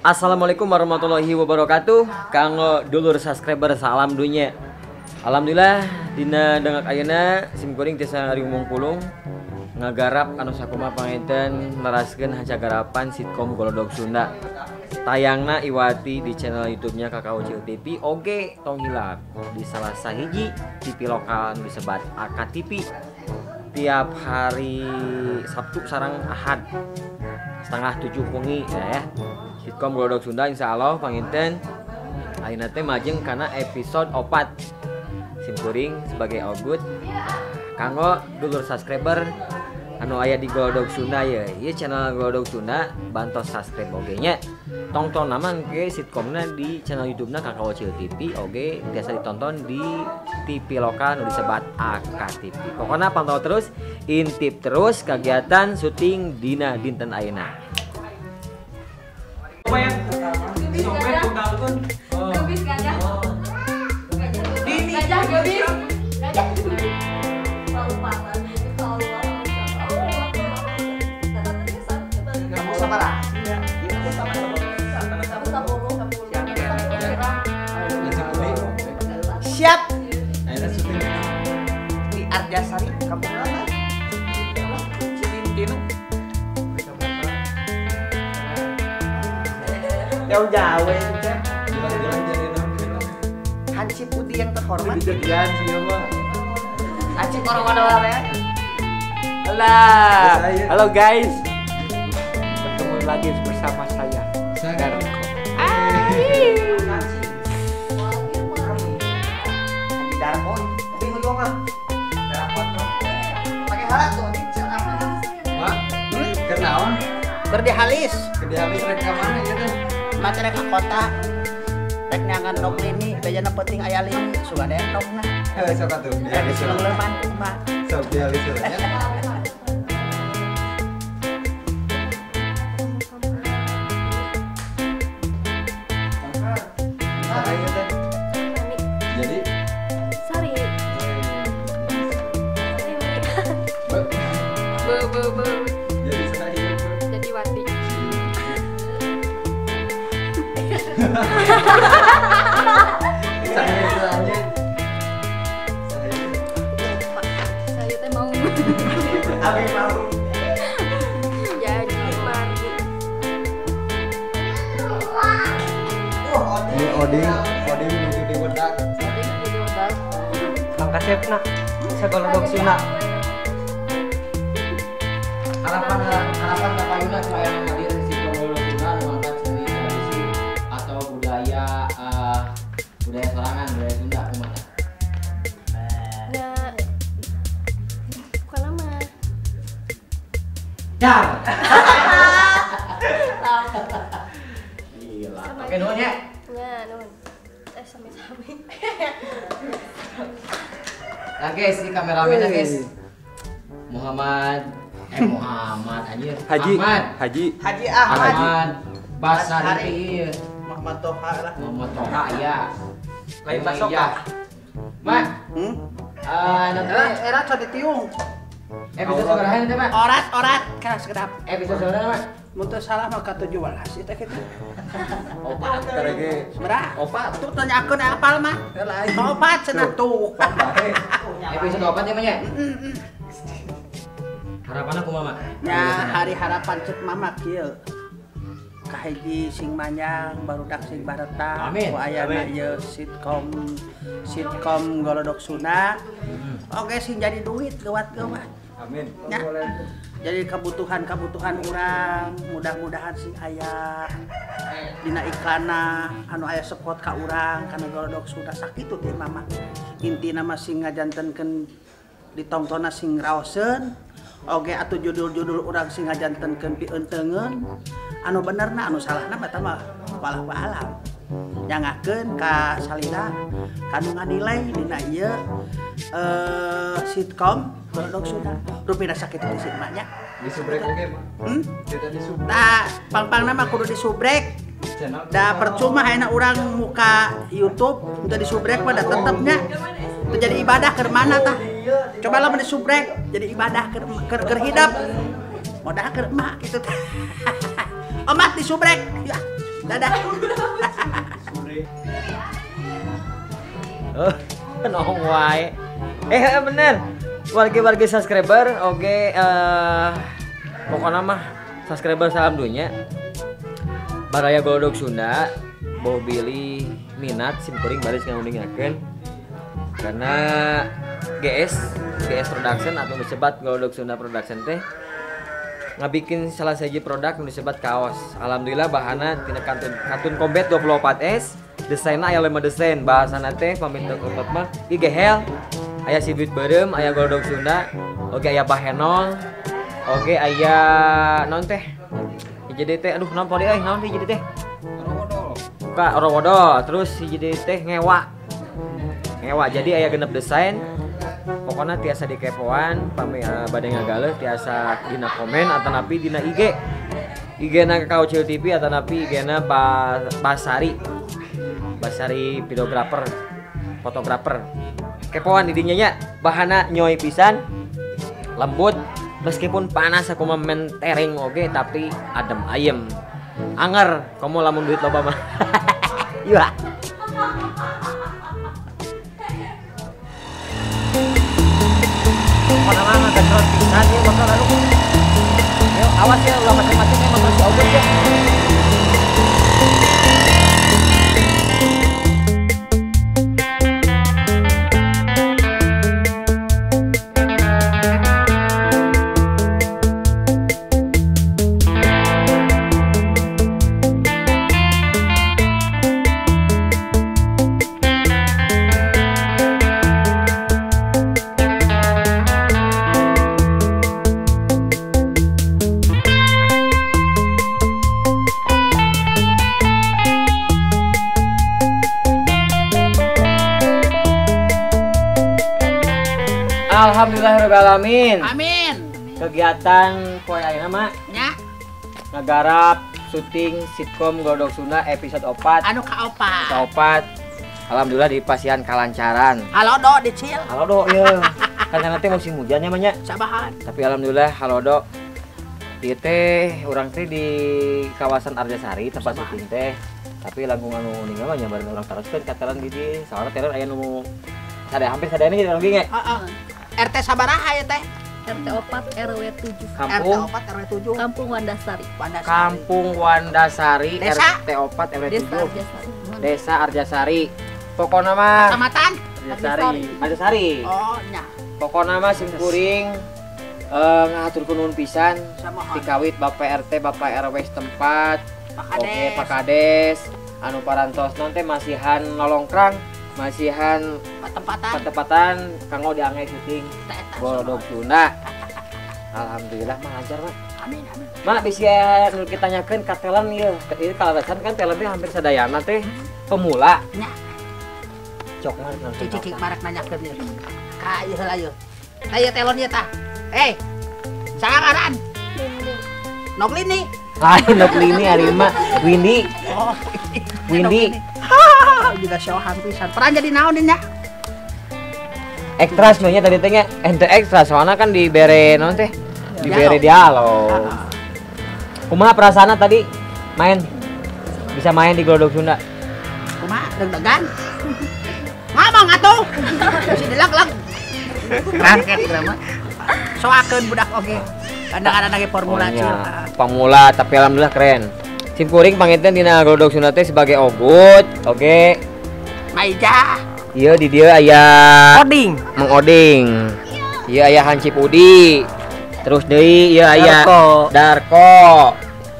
Assalamualaikum warahmatullahi wabarakatuh. Kanggo dulur subscriber salam dunya. Alhamdulillah dina dengak ayeuna sim kuring tiasa ngariung pulung ngagarap anu sakumaha pangaiten neraskeun hacagarapan sitkom Golodog Sunda. Tayangna Iwati di channel YouTube-nya Kakao Cil TV oge tong hilap di salah sahiji TV lokal anu disebat AK TV. Tiap hari Sabtu sareng Ahad setengah 7 wengi ya. Sitkom Golodog Sunda insyaallah panginten ayeuna teh majeng kana episode 4. Sim kuring sebagai ogut kanggo dulur subscriber anu aya di Golodog Sunda ya. Ieu channel Golodog Sunda bantos subscribe oge nya. Tonton naman ke sitkomna di channel YouTube-na Kakao Cil TV oge biasa ditonton di TV lokal nu disebat AK TV. Pokoknya pantau terus, intip terus kegiatan syuting dina dinten ayeuna. Gabis gajah. Gajah gabis. Gajah. Kelupaan itu Allah. Kamu sabar. Siap. Di Arjasari kampung mana? Cilintin. Jauh-jauh ya. Hansip Budi yang terhormat. Hansip orang-orang ya. Halo guys, bertemu lagi bersama saya Darko. Darko, bingung dong ah. Darko, pakai halat tuh, Wah, kenaon? kerja halis. Kerja habis rek ka mana ya teh? Materi ke kota. Rek nyangan dong ini, bejana penting aya lini, suka ada yang dong nah. Sok atuh. Ya disuruh leman mah. Sok dia lisurnya. Jadi Sari. jadi senang hidup. Jadi Wati. Saya. Saya teh mau Abi mau. jadi margu. Ini Oding menuju di Wedak. Jadi jadi udah. Langkah Sepna, saya Golodog Sunda. Harapan Kakayuna supaya hadir di Sitkom Golodog Sunda mengangkat seni tradisi atau budaya sorangan budaya Sunda kumaha. Ya. Bukan nama. Dar. Gila. Oke nuhun ya. Ya, nun. Sami-sami. Nah guys, ini kameramennya guys. Muhammad anjir. Haji. Haji Ahmad. Ahmad Basari. Muhammad Toha lah. Muhammad Toha ya. Lain Basoka. Mak. Nanti Era tadi tiung. episode seberapa nanti Mak? Orat keras kedap. Episode seberapa Mak? Muntah salah maka 17 itu kita. Opat karege. Seberapa? Opat. Tuh tanya aku apal mah. Opat cenah tuh. Episode apa namanya? Harapan aku Mama. Ya hari harapan cek mama kieu. Kahiji sing manjang barudak sing bareta. Amin. Ku ayana ieu sitkom Golodog Sunda. Oke sing jadi duit gawat-gawat. Amin. Ya. Jadi kebutuhan urang mudah-mudahan sing aya dina iklanna anu aya support ka urang kana Golodog Sunda sakitu teh mama. Intina mah sing ngajantenkeun ditongtonna sing raoseun. Oke atuh judul-judul urang sing ngajantenkeun pieunteugeun anu benerna anu salahna mah mah walau alam. Nyangakeun ka salira kanu nganilai dina ieu sitkom Golodog Sunda. Rupina sakitu teh simanya. Disubrek oge mah. Kita disubrek. Nah, pang-pangna mah kudu disubrek. Channel. Da percuma hayana urang muka YouTube untuk disubrek mah da tetepnya. Itu jadi ibadah ke mana tah? Coba lah disubrek jadi ibadah ke hidap. Modal ke emak gitu. Omat disubrek. Ya. Dadah. Oh, nong wae. Bener. Warga-warga subscriber, oke, pokoknya mah subscriber salam dunya. Baraya Golodog Sunda, Boh Billy minat simkuring baris ngundingakeun. Karena GS Production atau disebut Golodog Sunda Production teh ngabikin salah satu produk yang disebut kaos. Alhamdulillah bahanna tina kantun Combat 24S. Desainna aya 5 desain, bahasana teh pamituk otot mah ieu gehel. Aya si duit beureum, aya Golodog Sunda, oke aya Bahenol, oke aya naon teh? Jadi teh aduh naon poli euy, naon jadi teh? Buka Orowodol, terus si jadi teh ngewa. Jadi aya 6 desain. Pokoknya tiasa dikepoan, pami bade ngagaleus tiasa dina komen atau napi dina IG. IG-na Kaucil TV atau napi IG-na Basari videografer, fotografer. Kepoan didinya nya, bahana nyoy pisan, lembut, meskipun panas aku mah mentereng oge tapi adem ayem. Anger, kamu lamun duit loba mah. Iya. Mana-mana kecerot pisan ya bakal lalu. Ayo awas ya ulah macam-macam ya bakal oge ya. Alhamdulillahirrahmanirrahim. Amin. Kegiatan poe ayeuna mah Nya, ngagarap syuting sitkom Golodog Sunda episode 4. anu kaopat. Alhamdulillah dipasihan kalancaran. Halo Do, dicil. Halo Do, iya. Kan nanti musim hujannya mah nya. Sabahan. Tapi alhamdulillah halo Do. Ieu teh urang teh di kawasan Arjasari tempat syuting teh. Tapi langkung anu ningal mah nya bareng urang taroskeun kataran di dieu. Soalna teh aya nu hampir sadayana jadi urang ge. Heeh. RT sabaraha ya teh? RT 4 RW 7. Kampung RT 4 RW 7. Kampung Wandasari. Kampung Wandasari Desa? RT 4 RW 7. Desa Arjasari. Desa Arjasari. Pokona mah Kecamatan? Arjasari. Oh, nya. Pokona mah simkuring ngaturkeun nuhun pisan Samohon. dikawit Bapak RT, Bapak RW setempat. Pak Oke, Kades. Pak Kades. Anu parantosna teh masihan nolongkrang, masihan ketepatan kanggo diangge syuting Golodog Sunda. Alhamdulillah mah lancar mah. Amin. Mak bisa nu kita tanyakeun ka talent ieu. Ieu kalarasan kan talent teh hampir sadayana teh pemula. Nya. Cok mah Cicik marek nanyakeun ieu. Ka ieu heula ieu. Tah ieu telon ieu tah. Sangaran. Noglini. Noglini ari mah Windy. Oh. Windy. Juga syawahan pisan. Peran jadi naon nya? Ekstras nya tadi teh nya ente ekstra soalnya kan dibere naon teh? Dibere dialog. Kumaha perasaana tadi main? Bisa main di Golodog Sunda? Kumaha deg-degan? Ngomong atuh. Si dilag-lag. Rangket drama. Soakeun budak oge. Kadang-kadang lagi formula cil. Pemula tapi alhamdulillah keren. Simkuring panginten dina Golodog Sunda teh sebagai ogut, oge. Maija. Ieu di dieu aya Oding. Mang Oding. Ieu aya Hancip Udi. Terus deui ieu aya Darko.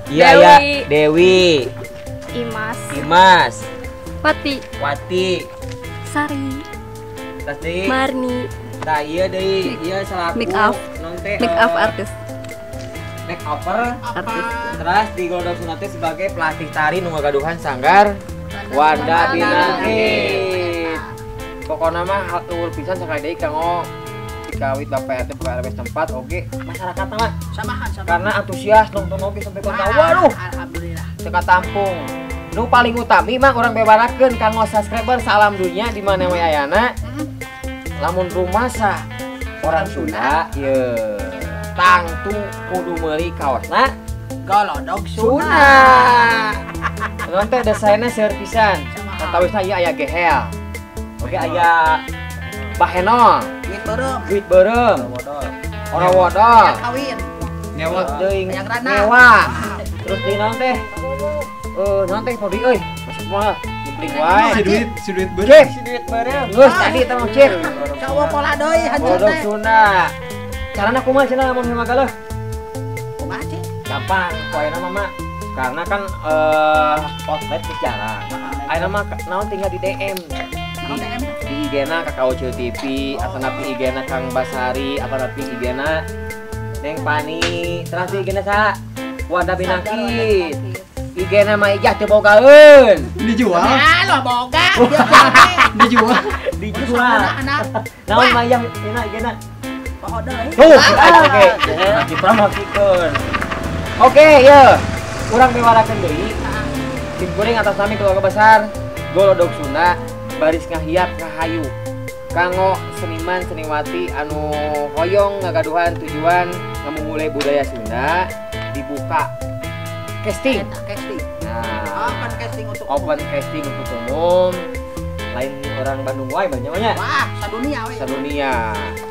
Ieu aya Dewi. Imas. Wati. Sari. Terus deui Marni. tah ieu deui ieu selaku Make up. non teh Make up artist. make upper. Artis. Terus di Golodog Sunda teh sebagai pelatih tari nu ngagaduhan sanggar Wanda Binangkit. Pokoknya mah hal nuhun pisan sakali deui kanggo dikawit Bapak RT Bapak RW setempat oge masyarakat mah Samahan. karena antusias nonton oge sampai kon tahu waduh Alhamdulillah. teka tampung. Nu paling utami mah urang bebarakeun kanggo subscriber salam dunya di mana we ayana. Lamun rumasa orang Sunda ye tangtu kudu meuli kaosna Golodog Sunda. non teh desainnya seueur pisan. Antawisna ieu aya gehel. Oke aya baheno, duit beureum, ora wodol, kawin. Nyawa. teuing Aya grana. nyewa. Terus di naon teh? Naon teh Pobi euy, masuk moal, jimpling wae. Si duit Cip, Duit bareng. geus tadi teh mah cip. Coba pola deui hancur Godok teh. Sunda. Carana kumaha cenah lamun hemagalah? Kumaha cik? Gampang, poena mah Mak. Karena kan outlet geus jarang. Ayeuna mah naon tinggal di DM. Naon DM? Di IG-na Kakao Chill TV, atau napi IG-na Kang Basari, atau napi IG-na Neng Pani, terus di IG-na sa Wadah Binakit. IG-na mah ijah teu bogaeun. dijual. Ya lo boga. Dijual. Dijual. Anak. Naon mah yang dina IG-na? Poho deui. Tuh, oke. Dipromosikeun. Oke, ya. Urang miwarakeun deui. Tim kuring atas nami keluarga besar Golodog Sunda baris ngahiap ngahayu. Kanggo seniman seniwati anu hoyong ngagaduhan tujuan ngamumule budaya Sunda dibuka casting. Eta casting. Nah, Open casting untuk open casting untuk umum. Lain orang Bandung wae banyak banyak. Wah, sadunia we. Sadunia.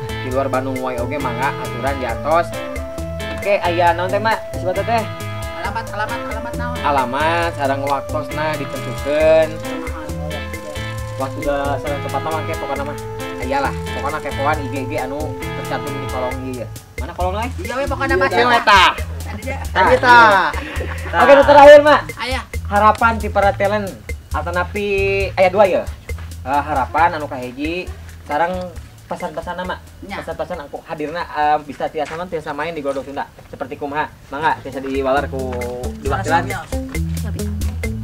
Di luar Bandung wae oge mangga aturan diatos. Oke, aya naon teh Mak? Disebut teh Alamat naon? alamat sareng waktosna ditentukeun. Waktu udah sareng tepat mah ke pokona mah. Ayalah, pokona kepoan IG anu tercantum di kolom ieu. Mana kolom lain? Iya we pokona Mas. Ieu eta. Tadi Eta. Oke, nu terakhir Mak. Aya. Harapan ti para talent atau napi aya dua ya. Harapan anu kahiji sareng pesan-pesan nama, Nya. pesan-pesan aku hadirna bisa tiasa man tiasa main di Golodog Sunda seperti kumaha, mangga tiasa diwalar ku diwakilan.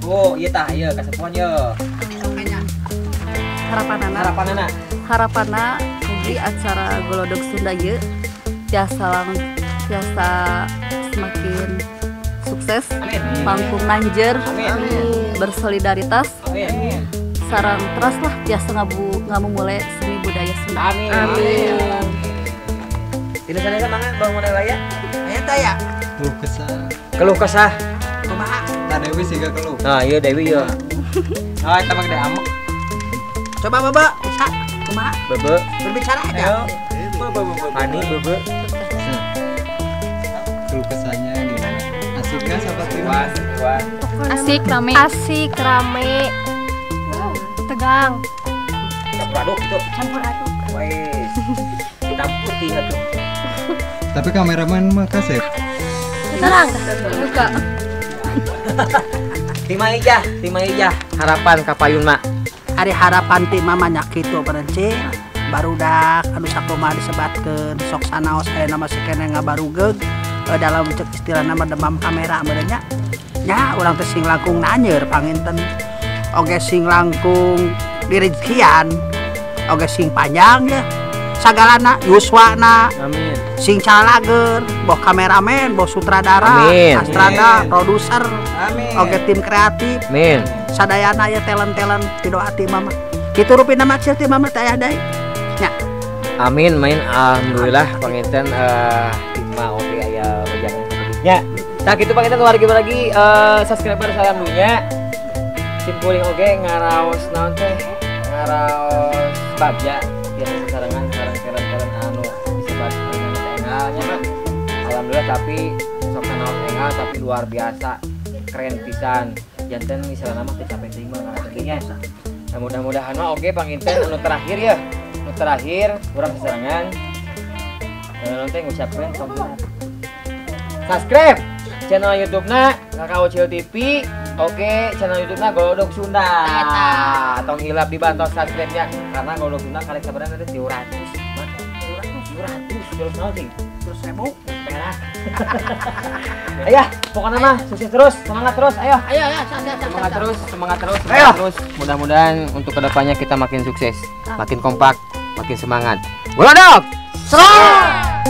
Oh, iya tah, iya kasepuan ye. Harapanana Harapanana. harapanna di acara Golodog Sunda ye tiasa semakin sukses, Amin. panggung nanjer, Amin. bersolidaritas, Amin. sarang terus lah tiasa ngamumule seni budaya Sunda. Amin. Amin. Tidak sana mangga Bang Model ya. Eta ya. Keluh kesah. Keluh kesah. Kumaha? Tah Dewi sih gak keluh. Nah, iya Dewi ya. Ah, kita mah gede amuk. Coba Baba, bisa. Kumaha? Bebe, Berbicara aja. Pani, bebe. Keluh kesahnya gimana? Asik gak sahabat Wan, wan. Asik rame tegang Campur aduk gitu. Wes. Hitam putih atuh. Tapi kameraman mah kasep. terang buka Tima ijah. Harapan kapayun mak. Hari harapan ti mamanya kitu berencing barudak anu sakumaha disebatkeun sok sanaos aya nama sikene ngabarugeg dalam cek istilah nama demam kamera benernya nya urang teh sing langkung nanyer panginten oge sing langkung dirijian oge sing panjang ya sagalana yuswana Amin. sing calager boh kameramen boh sutradara Amin. astrada Amin. produser Amin. oge tim kreatif Amin. sadayana ya talent kitu hati mama kitu rupina maksud ti mama teh aya nya Amin main alhamdulillah panginten Tima oke aya bejangan sepertinya. Nah gitu panginten wargi lagi subscriber salam dunya. Sim kuring oge ngaraos naon teh? Ngaraos babja biasa sasarangan sareng anu disebat dengan engalnya mah. Alhamdulillah tapi sok naon engal tapi luar biasa. Keren pisan. Janten misalnya mah teh capek teuing mah artinya. Nah, mudah-mudahan mah oke panginten anu terakhir ya. Anu terakhir kurang serangan. Nanti ngucapkeun subscribe channel YouTube-na Kakao Chill TV. Oke, channel YouTube-na Golodog Sunda. Tong hilap dibantu subscribe-nya karena Golodog Sunda karek sabarana teh 200. Mah, 200 terus naon sih? terus 1000 Merah. Ayah, pokoknya mah sukses terus, semangat terus, ayo. ayo ya Semangat terus, terus. Mudah-mudahan untuk kedepannya kita makin sukses, makin kompak, makin semangat. Golodog! Semangat!